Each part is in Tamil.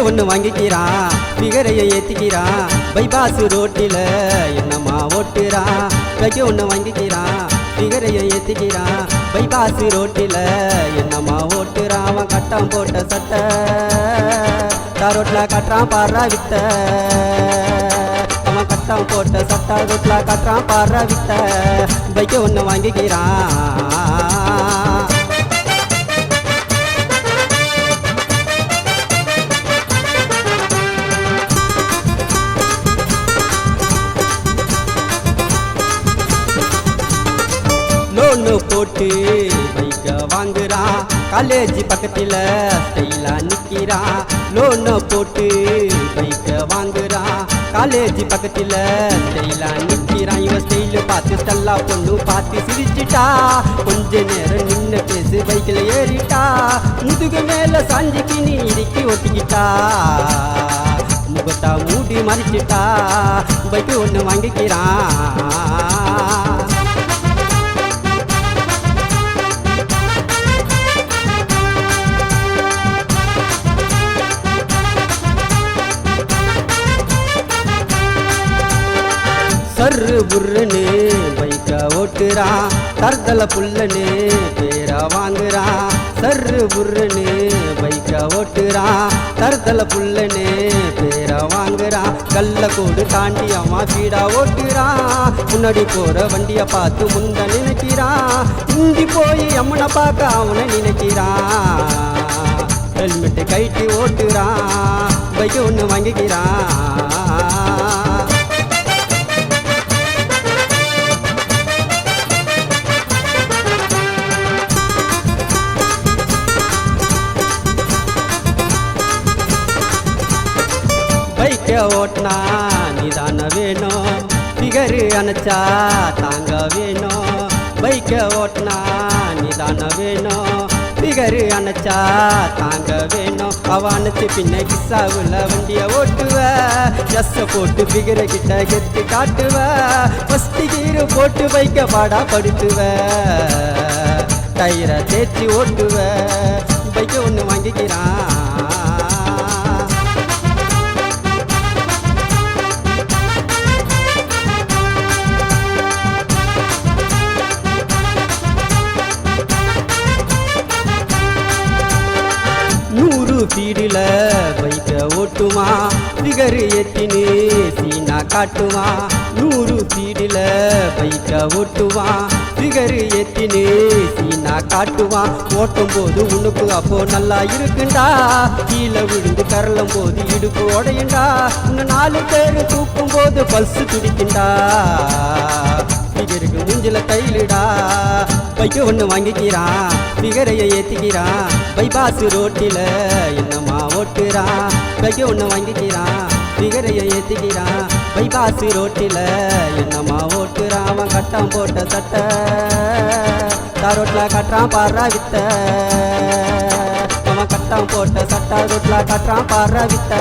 ஒன்று வாங்கிக்கிறான், பிகரையை ஏத்திக்கிறான், பைபாஸ் ரோட்டில் என்னம்மா ஓட்டுறான். பைக்கு ஒன்று வாங்கிக்கிறான், பிகரையை ஏத்திக்கிறான், பைபாஸ் ரோட்டில் என்னம்மா ஓட்டுறான். அவன் கட்டம் போட்ட சட்டை ரோட்ல கட்டுறான் பாடுறா வித்த. அவன் கட்டம் போட்ட சட்டை ரோட்ல கட்டுறான் பாடுறா வித்த. பைக்கு ஒன்று வாங்கிக்கிறான். லோனு போட்டு பைக்க வாங்குறான், காலேஜ் பக்கத்தில் ஸ்டைலா நிற்கிறான். லோனு போட்டு பைக்க வாங்குறான், காலேஜ் பக்கத்தில் ஸ்டைலா நிற்கிறான். இவன் ஸ்டைலு பார்த்து ஸ்டெல்லா பொண்ணு பார்த்து சிரிச்சிட்டா. கொஞ்ச நேரம் நின்று பேசு பைக்கில் ஏறிட்டா. முதுகு மேல சாஞ்சிக்கு நீ இடுக்கி ஒட்டிக்கிட்டா. முகத்தா மூடி மறிச்சிட்டா. பைக்கு ஒன்று வாங்கிக்கிறான். சர்ரு புர்ருன்னு பைக்க ஓட்டுறான், தர்தல புல்லன்னு பேரா வாங்குறான். சர்ரு புர்ருன்னு பைக்க ஓட்டுறான், தர்தல புல்லன்னு பேரா வாங்குறான். கல்ல கோடு தாண்டி அவன் வீடா ஓட்டுறான். முன்னாடி போற வண்டியை பார்த்து முந்த நினைக்கிறான். இந்தி போய் அம்மனை பார்க்க அவனை நினைக்கிறான். ஹெல்மெட்டு கைட்டு ஓட்டுறான், பைக்கு ஒன்று வாங்கிக்கிறான். பைக்க ஓட்டினா நிதான வேணும், பிகரு அணைச்சா தாங்க வேணும். பைக்க ஓட்டினா நிதான வேணும், பிகரு அணைச்சா தாங்க வேணும். அவ அணைச்சு பின்ன கிஸ்ஸாவுல வண்டிய ஓட்டுவ. எஸ் போட்டு பிகரை கிட்ட கெத்து காட்டுவ. ஃபஸ்ட் கீரு போட்டு பைக்க பாடா படுத்துவ. டயரை தேய்ச்சி ஓட்டுவ. பைக்க ஒன்று வாங்கிக்கிறான். ஸ்பீடில் பைக்க ஓட்டுமா, பிகரு ஏத்தினு சீனா காட்டுமா. 100 ஸ்பீடில் பைக்க ஓட்டுவா, பிகரு ஏத்தினு சீனா காட்டுவா. ஓட்டும் போது உனக்கு அப்போ நல்லா இருக்குண்டா. கீழே விழுந்து கரலும் போது இடுப்பு உடையுண்டா. இன்னும் 4 பேர் தூக்கும் போது பல்சு துடிக்குண்டா. பிகருக்கு மூஞ்சில கையிலுடா. பைக்கு ஒன்று வாங்கிக்கிறான், பிகரையை ஏத்திக்கிறான், பைபாஸ் ரோட்டில் என்னம்மா ஓட்டுறான். பைக்கு ஒன்று வாங்கிக்கிறான், பிகரையை ஏத்திக்கிறான், பைபாஸ் ரோட்டில் என்னம்மா ஓட்டுறான். அவன் கட்டம் போட்ட சட்டை ரோட்ல கட்டுறான் பாடுறா வித்த. அவன் கட்டம் போட்ட சட்டை ரோட்ல கட்டுறான் பாடுறா வித்த.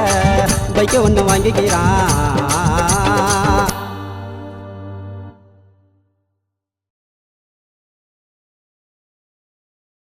பைக்கு ஒன்று வாங்கிக்கிறான்.